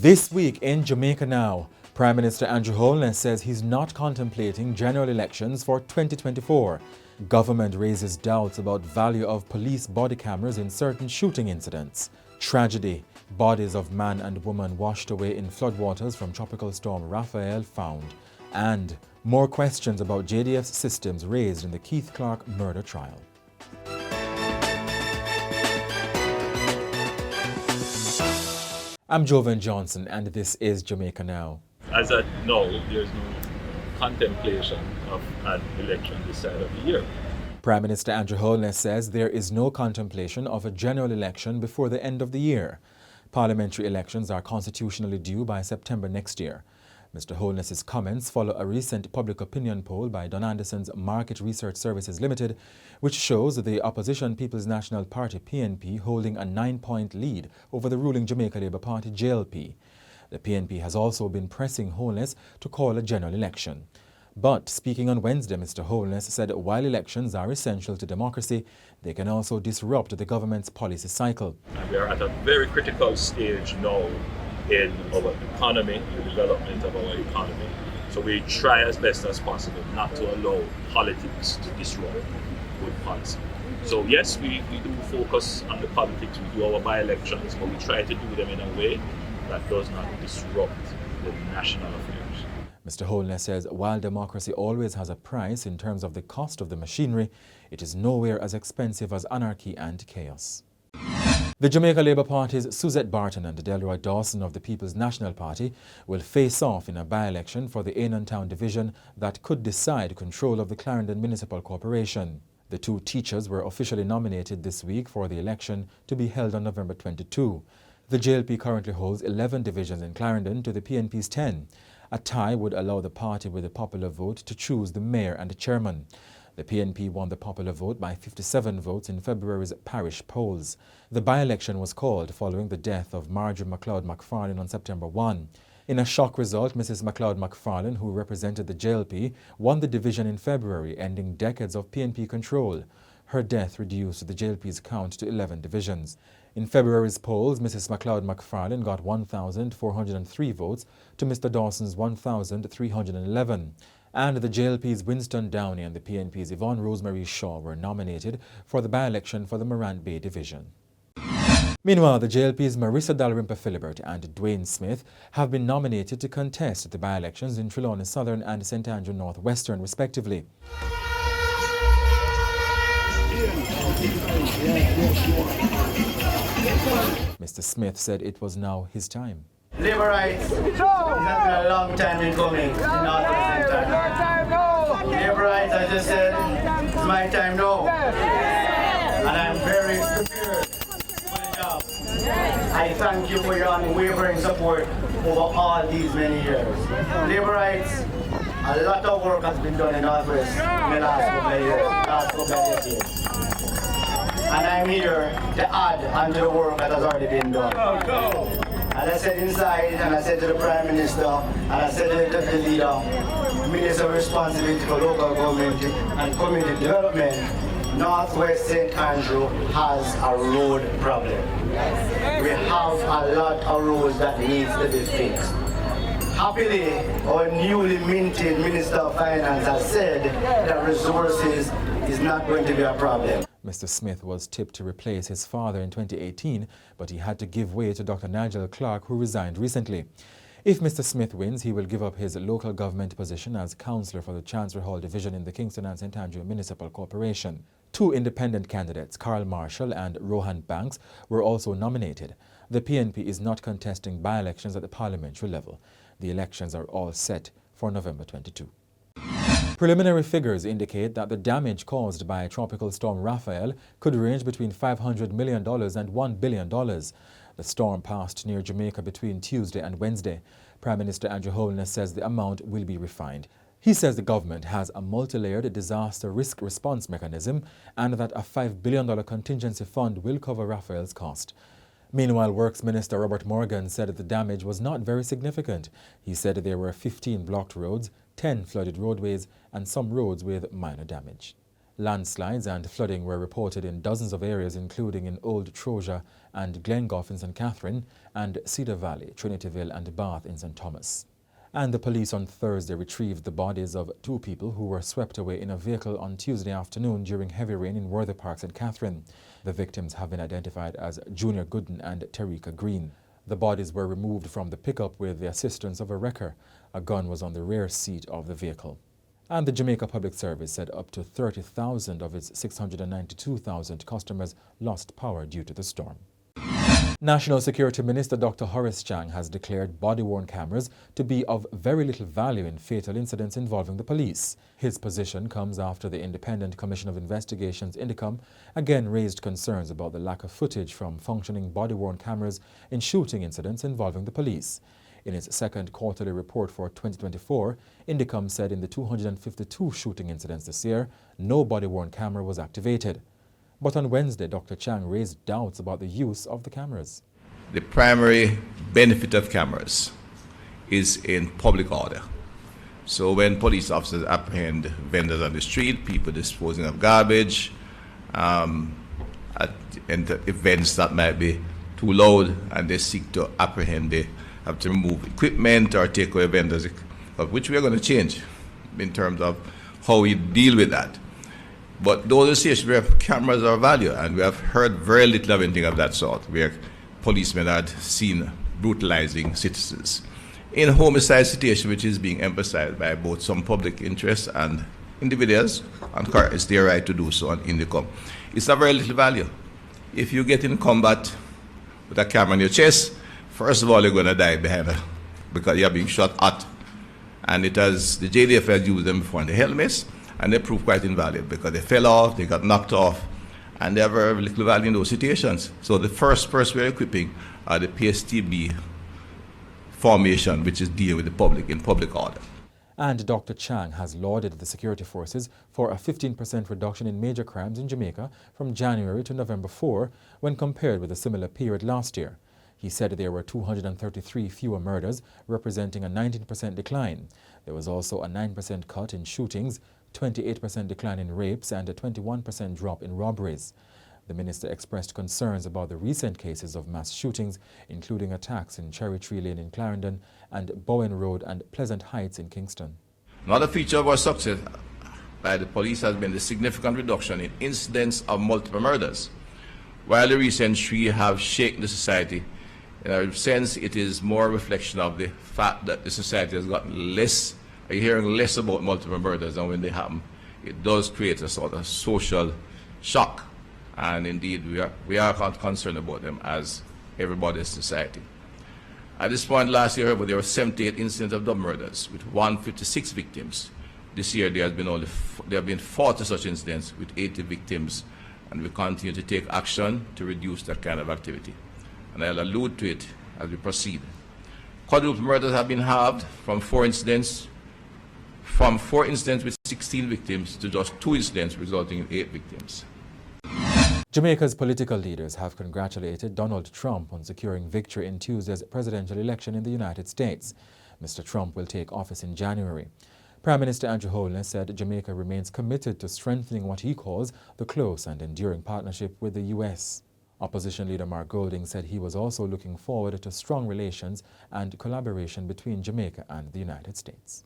This week in Jamaica Now, Prime Minister Andrew Holness says he's not contemplating general elections for 2024. Government raises doubts about value of police body cameras in certain shooting incidents. Tragedy. Bodies of man and woman washed away in floodwaters from Tropical Storm Rafael found. And more questions about JDF's systems raised in the Keith Clarke murder trial. I'm Jovan Johnson and this is Jamaica Now. As at now, there's no contemplation of an election this side of the year. Prime Minister Andrew Holness says there is no contemplation of a general election before the end of the year. Parliamentary elections are constitutionally due by September next year. Mr. Holness's comments follow a recent public opinion poll by Don Anderson's Market Research Services Limited, which shows the opposition People's National Party PNP holding a 9-point lead over the ruling Jamaica Labour Party JLP. The PNP has also been pressing Holness to call a general election. But speaking on Wednesday, Mr. Holness said while elections are essential to democracy, they can also disrupt the government's policy cycle. And we are at a very critical stage now in our economy, the development of our economy. So we try as best as possible not to allow politics to disrupt good policy. So yes, we do focus on the politics, we do our by-elections, but we try to do them in a way that does not disrupt the national affairs. Mr. Holness says while democracy always has a price in terms of the cost of the machinery, it is nowhere as expensive as anarchy and chaos. The Jamaica Labour Party's Suzette Barton and Delroy Dawson of the People's National Party will face off in a by-election for the Aenon Town Division that could decide control of the Clarendon Municipal Corporation. The two teachers were officially nominated this week for the election to be held on November 22. The JLP currently holds 11 divisions in Clarendon to the PNP's 10. A tie would allow the party with a popular vote to choose the mayor and the chairman. The PNP won the popular vote by 57 votes in February's parish polls. The by-election was called following the death of Marjorie MacLeod McFarlane on September 1. In a shock result, Mrs. MacLeod McFarlane, who represented the JLP, won the division in February, ending decades of PNP control. Her death reduced the JLP's count to 11 divisions. In February's polls, Mrs. MacLeod McFarlane got 1,403 votes to Mr. Dawson's 1,311. And the JLP's Winston Downey and the PNP's Yvonne Rosemary Shaw were nominated for the by-election for the Morant Bay division. Meanwhile, the JLP's Marisa Dalrymple Philibert and Duane Smith have been nominated to contest the by-elections in Trelawny Southern and St. Andrew North Western, respectively. Mr. Smith said it was now his time. Labour rights, it has been a long time in coming in North-Western Canada. Labour rights, I just said, it's my time now. And I'm very prepared for the job. I thank you for your unwavering support over all these many years. Labour rights, a lot of work has been done in North-West in the last couple of years. And I'm here to add onto the work that has already been done. And I said inside, and I said to the Prime Minister, and I said to the Deputy Leader, Minister of Responsibility for Local Government and Community Development, Northwest St. Andrew has a road problem. We have a lot of roads that needs to be fixed. Happily, our newly minted Minister of Finance has said that resources is not going to be a problem. Mr. Smith was tipped to replace his father in 2018, but he had to give way to Dr. Nigel Clarke, who resigned recently. If Mr. Smith wins, he will give up his local government position as councillor for the Chancery Hall Division in the Kingston and St. Andrew Municipal Corporation. Two independent candidates, Carl Marshall and Rohan Banks, were also nominated. The PNP is not contesting by-elections at the parliamentary level. The elections are all set for November 22. Preliminary figures indicate that the damage caused by Tropical Storm Rafael could range between $500 million and $1 billion. The storm passed near Jamaica between Tuesday and Wednesday. Prime Minister Andrew Holness says the amount will be refined. He says the government has a multi-layered disaster risk response mechanism and that a $5 billion contingency fund will cover Rafael's cost. Meanwhile, Works Minister Robert Morgan said that the damage was not very significant. He said there were 15 blocked roads, 10 flooded roadways and some roads with minor damage. Landslides and flooding were reported in dozens of areas, including in Old Troja and Glengoff in St. Catherine, and Cedar Valley, Trinityville and Bath in St. Thomas. And the police on Thursday retrieved the bodies of 2 people who were swept away in a vehicle on Tuesday afternoon during heavy rain in Worthy Park, St. Catherine. The victims have been identified as Junior Gooden and Terika Green. The bodies were removed from the pickup with the assistance of a wrecker. A gun was on the rear seat of the vehicle. And the Jamaica Public Service said up to 30,000 of its 692,000 customers lost power due to the storm. National Security Minister Dr. Horace Chang has declared body-worn cameras to be of very little value in fatal incidents involving the police. His position comes after the Independent Commission of Investigations (INDECOM) again raised concerns about the lack of footage from functioning body-worn cameras in shooting incidents involving the police. In its second quarterly report for 2024, INDECOM said in the 252 shooting incidents this year, no body-worn camera was activated. But on Wednesday, Dr. Chang raised doubts about the use of the cameras. The primary benefit of cameras is in public order. So when police officers apprehend vendors on the street, people disposing of garbage, at events that might be too loud, and they seek to apprehend, they have to remove equipment or take away vendors, which we are going to change in terms of how we deal with that. But those are situations where cameras are of value, and we have heard very little of anything of that sort, where policemen are seen brutalizing citizens. In a homicide situation, which is being emphasized by both some public interests and individuals, and it's their right to do so on INDECOM, it's of very little value. If you get in combat with a camera on your chest, first of all, you're going to die because you're being shot at. And the JDF has used them before in the helmets, and they proved quite invalid because they fell off, they got knocked off, and they have very little value in those situations. So the first person we're equipping are the PSTB formation, which is dealing with the public in public order. And Dr. Chang has lauded the security forces for a 15% reduction in major crimes in Jamaica from January to November 4 when compared with a similar period last year. He said there were 233 fewer murders, representing a 19% decline. There was also a 9% cut in shootings, 28% decline in rapes, and a 21% drop in robberies. The minister expressed concerns about the recent cases of mass shootings, including attacks in Cherry Tree Lane in Clarendon and Bowen Road and Pleasant Heights in Kingston. Another feature of our success by the police has been the significant reduction in incidents of multiple murders. While the recent three have shaken the society, in a sense it is more a reflection of the fact that the society has gotten less, hearing less about multiple murders, and when they happen, it does create a sort of social shock. And indeed, we are concerned about them as everybody's society. At this point last year, there were 78 incidents of double murders with 156 victims. This year, there have been 40 such incidents with 80 victims, and we continue to take action to reduce that kind of activity. And I'll allude to it as we proceed. Quadruple murders have been halved from 4 incidents with 16 victims to just 2 incidents, resulting in 8 victims. Jamaica's political leaders have congratulated Donald Trump on securing victory in Tuesday's presidential election in the United States. Mr. Trump will take office in January. Prime Minister Andrew Holness said Jamaica remains committed to strengthening what he calls the close and enduring partnership with the U.S. Opposition leader Mark Golding said he was also looking forward to strong relations and collaboration between Jamaica and the United States.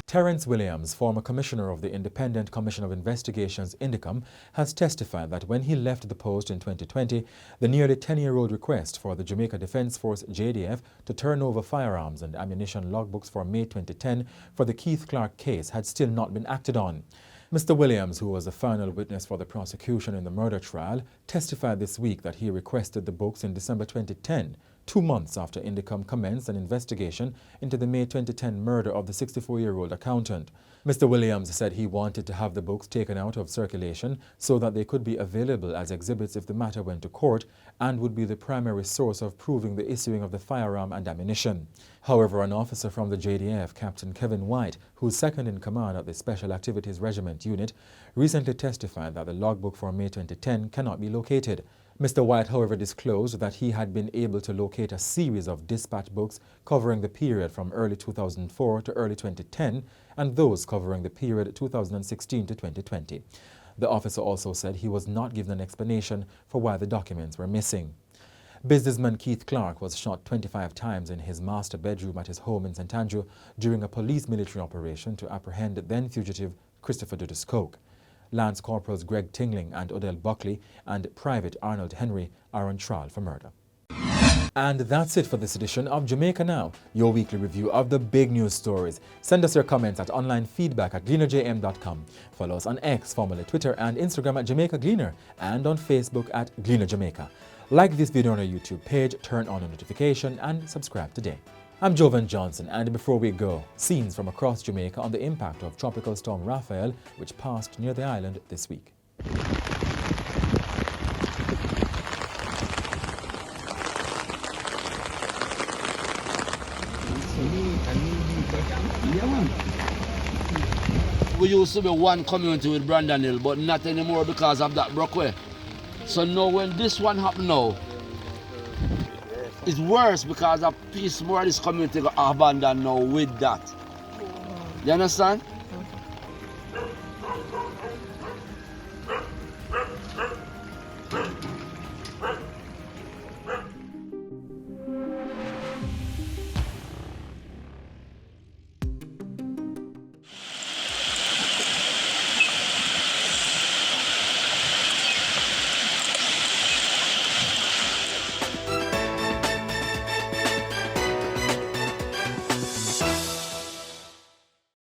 Terence Williams, former commissioner of the Independent Commission of Investigations (INDECOM), has testified that when he left the post in 2020, the nearly 10-year-old request for the Jamaica Defence Force JDF to turn over firearms and ammunition logbooks for May 2010 for the Keith Clarke case had still not been acted on. Mr. Williams, who was the final witness for the prosecution in the murder trial, testified this week that he requested the books in December 2010, 2 months after INDECOM commenced an investigation into the May 2010 murder of the 64-year-old accountant. Mr. Williams said he wanted to have the books taken out of circulation so that they could be available as exhibits if the matter went to court and would be the primary source of proving the issuing of the firearm and ammunition. However, an officer from the JDF, Captain Kevin White, who's second in command at the Special Activities Regiment Unit, recently testified that the logbook for May 2010 cannot be located. Mr. White, however, disclosed that he had been able to locate a series of dispatch books covering the period from early 2004 to early 2010 and those covering the period 2016 to 2020. The officer also said he was not given an explanation for why the documents were missing. Businessman Keith Clarke was shot 25 times in his master bedroom at his home in St. Andrew during a police military operation to apprehend then-fugitive Christopher Dudas Coke. Lance Corporals Greg Tingling and Odell Buckley and Private Arnold Henry are on trial for murder. And that's it for this edition of Jamaica Now, your weekly review of the big news stories. Send us your comments at onlinefeedback@gleanerjm.com. Follow us on X, formerly Twitter, and Instagram at Jamaica Gleaner, and on Facebook at Gleaner Jamaica. Like this video on our YouTube page, turn on a notification, and subscribe today. I'm Jovan Johnson, and before we go, scenes from across Jamaica on the impact of Tropical Storm Rafael, which passed near the island this week. We used to be one community with Brandon Hill, but not anymore because of that brockway. So now when this one happened now, it's worse because a piece more of this community got abandoned now with that. You understand?